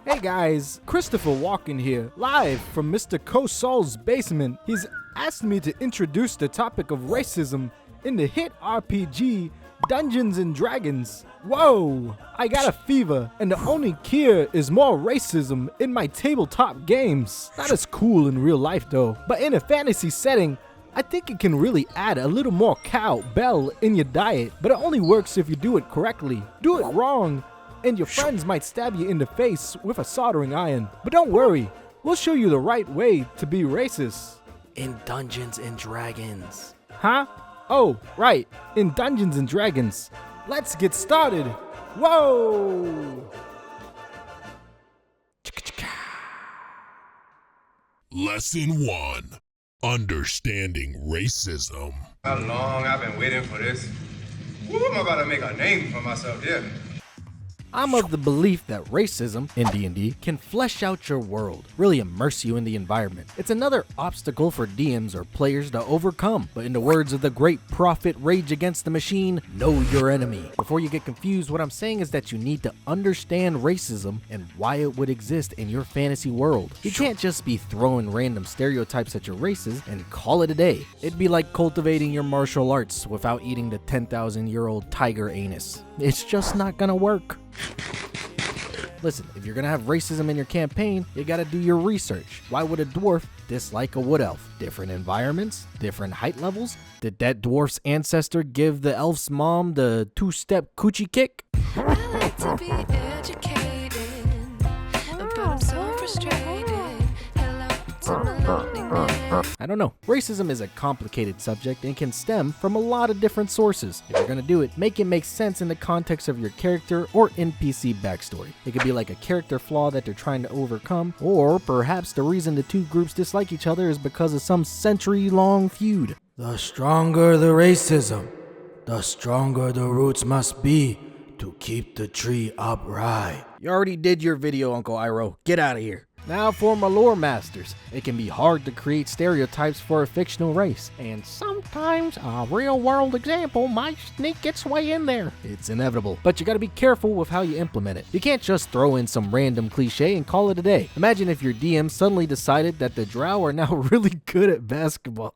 Hey guys, Christopher Walken here, live from Mr. Kosal's basement. He's asked me to introduce the topic of racism in the hit RPG Dungeons and Dragons. Whoa, I got a fever, and the only cure is more racism in my tabletop games. Not as cool in real life though, but in a fantasy setting, I think it can really add a little more cowbell in your diet, but it only works if you do it correctly. Do it wrong, and your friends might stab you in the face with a soldering iron. But don't worry, we'll show you the right way to be racist. In Dungeons and Dragons. Huh? Oh, right, in Dungeons and Dragons. Let's get started. Whoa! Lesson 1. Understanding racism. How long I've been waiting for this. Woo, I'm about to make a name for myself here. I'm of the belief that racism in D&D can flesh out your world, really immerse you in the environment. It's another obstacle for DMs or players to overcome, but in the words of the great prophet Rage Against the Machine, know your enemy. Before you get confused, what I'm saying is that you need to understand racism and why it would exist in your fantasy world. You can't just be throwing random stereotypes at your races and call it a day. It'd be like cultivating your martial arts without eating the 10,000-year-old tiger anus. It's just not gonna work. Listen, if you're gonna have racism in your campaign, you gotta do your research. Why would a dwarf dislike a wood elf? Different environments? Different height levels? Did that dwarf's ancestor give the elf's mom the two-step coochie kick? I like to be educated, but I'm so frustrated. Hello to my loneliness. I don't know. Racism is a complicated subject and can stem from a lot of different sources. If you're gonna do it, make it make sense in the context of your character or NPC backstory. It could be like a character flaw that they're trying to overcome, or perhaps the reason the two groups dislike each other is because of some century-long feud. The stronger the racism, the stronger the roots must be to keep the tree upright. You already did your video, Uncle Iroh. Get out of here. Now for my lore masters. It can be hard to create stereotypes for a fictional race, and sometimes a real-world example might sneak its way in there. It's inevitable, but you gotta be careful with how you implement it. You can't just throw in some random cliche and call it a day. Imagine if your DM suddenly decided that the Drow are now really good at basketball.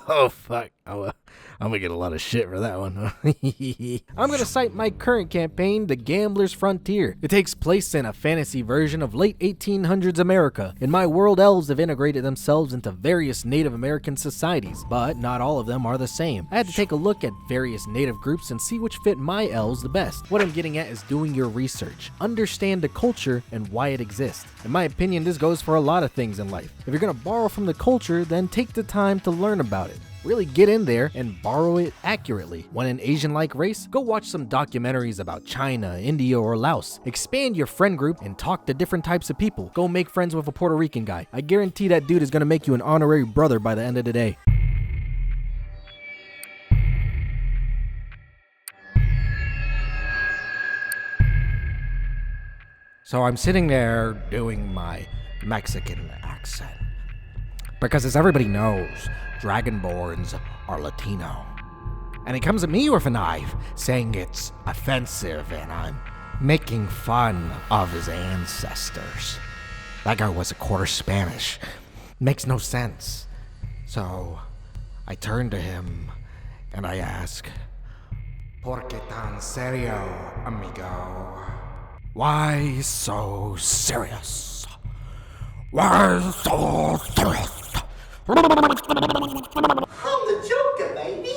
Oh fuck. I'm gonna get a lot of shit for that one. I'm gonna cite my current campaign, The Gambler's Frontier. It takes place in a fantasy version of late 1800s America. In my world, elves have integrated themselves into various Native American societies, but not all of them are the same. I had to take a look at various Native groups and see which fit my elves the best. What I'm getting at is doing your research. Understand the culture and why it exists. In my opinion, this goes for a lot of things in life. If you're gonna borrow from the culture, then take the time to learn about it. Really get in there and borrow it accurately. Want an Asian-like race? Go watch some documentaries about China, India, or Laos. Expand your friend group and talk to different types of people. Go make friends with a Puerto Rican guy. I guarantee that dude is gonna make you an honorary brother by the end of the day. So I'm sitting there doing my Mexican accent. Because as everybody knows, Dragonborns are Latino. And he comes at me with a knife, saying it's offensive and I'm making fun of his ancestors. That guy was a quarter Spanish. Makes no sense. So I turn to him and I ask, ¿Por qué tan serio, amigo? Why so serious? Why so serious? I'm the Joker, baby.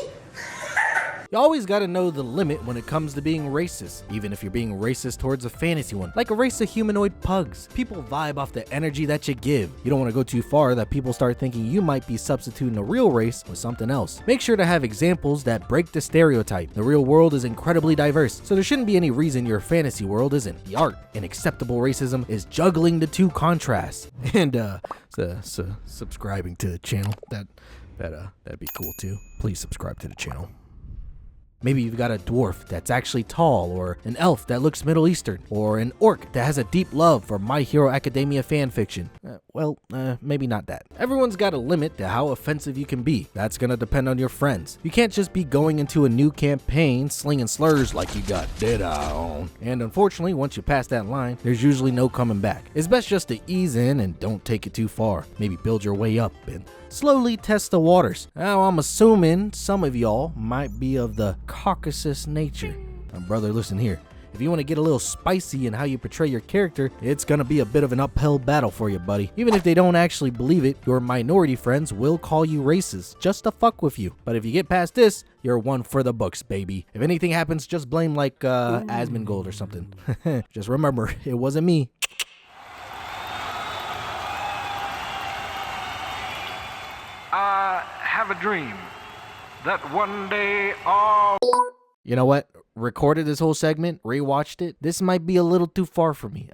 You always gotta know the limit when it comes to being racist, even if you're being racist towards a fantasy one, like a race of humanoid pugs. People vibe off the energy that you give. You don't want to go too far that people start thinking you might be substituting a real race with something else. Make sure to have examples that break the stereotype. The real world is incredibly diverse, so there shouldn't be any reason your fantasy world isn't. The art in acceptable racism is juggling the two contrasts. And subscribing to the channel, that'd be cool too. Please subscribe to the channel. Maybe you've got a dwarf that's actually tall, or an elf that looks Middle Eastern, or an orc that has a deep love for My Hero Academia fanfiction. well, maybe not that. Everyone's got a limit to how offensive you can be. That's gonna depend on your friends. You can't just be going into a new campaign slinging slurs like you got dead eye on. And unfortunately, once you pass that line, there's usually no coming back. It's best just to ease in and don't take it too far. Maybe build your way up and slowly test the waters. Now, I'm assuming some of y'all might be of the Caucasus nature. Now, brother, listen here. If you want to get a little spicy in how you portray your character, it's gonna be a bit of an uphill battle for you, buddy. Even if they don't actually believe it, your minority friends will call you racist just to fuck with you. But if you get past this, you're one for the books, baby. If anything happens, just blame like Asmongold or something. Just remember, it wasn't me. I have a dream that one day all... You know what? Recorded this whole segment, rewatched it. This might be a little too far for me.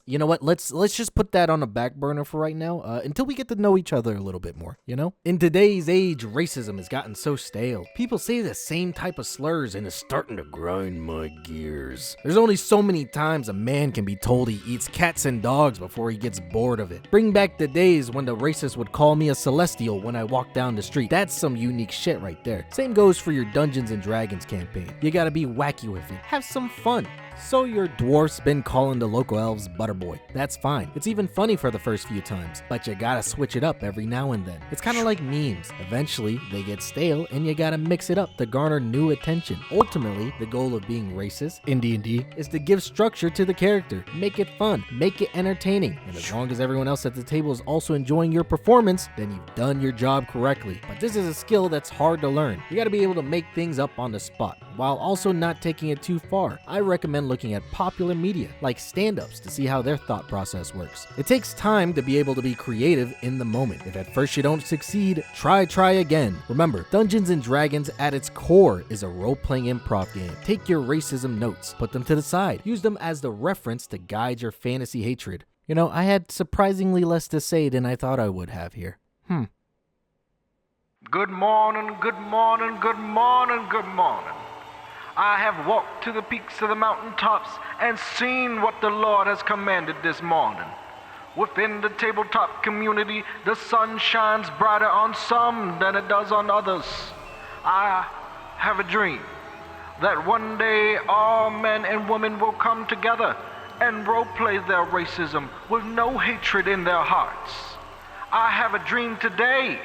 You know what? Let's just put that on a back burner for right now, until we get to know each other a little bit more, you know? In today's age, racism has gotten so stale. People say the same type of slurs and it's starting to grind my gears. There's only so many times a man can be told he eats cats and dogs before he gets bored of it. Bring back the days when the racist would call me a celestial when I walk down the street. That's some unique shit right there. Same goes for your Dungeons and Dragons campaign. You gotta be wacky with it. Have some fun. So your dwarf's been calling the local elves Butterboy. That's fine. It's even funny for the first few times, but you gotta switch it up every now and then. It's kind of like memes. Eventually, they get stale and you gotta mix it up to garner new attention. Ultimately, the goal of being racist in D&D is to give structure to the character, make it fun, make it entertaining, and as long as everyone else at the table is also enjoying your performance, then you've done your job correctly. But this is a skill that's hard to learn. You gotta be able to make things up on the spot, while also not taking it too far. I recommend looking at popular media like stand-ups to see how their thought process works. It takes time to be able to be creative in the moment. If at first you don't succeed, try again. Remember, Dungeons and Dragons at its core is a role-playing improv game. Take your racism notes, put them to the side, use them as the reference to guide your fantasy hatred. You know, I had surprisingly less to say than I thought I would have here. Good morning, good morning, good morning, good morning. I have walked to the peaks of the mountaintops and seen what the Lord has commanded this morning. Within the tabletop community, the sun shines brighter on some than it does on others. I have a dream that one day all men and women will come together and roleplay their racism with no hatred in their hearts. I have a dream today.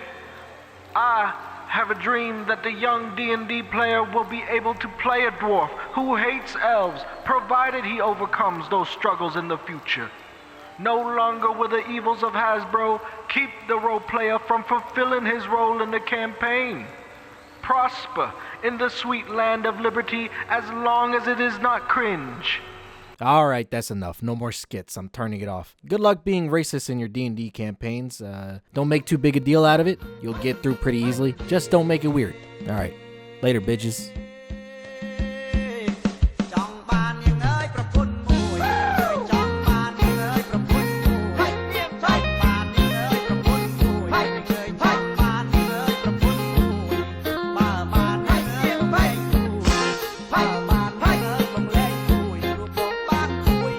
I have a dream that the young D&D player will be able to play a dwarf who hates elves, provided he overcomes those struggles in the future. No longer will the evils of Hasbro keep the role player from fulfilling his role in the campaign. Prosper in the sweet land of liberty as long as it is not cringe. All right, that's enough. No more skits. I'm turning it off. Good luck being racist in your D&D campaigns. Don't make too big a deal out of it. You'll get through pretty easily. Just don't make it weird. All right. Later, bitches.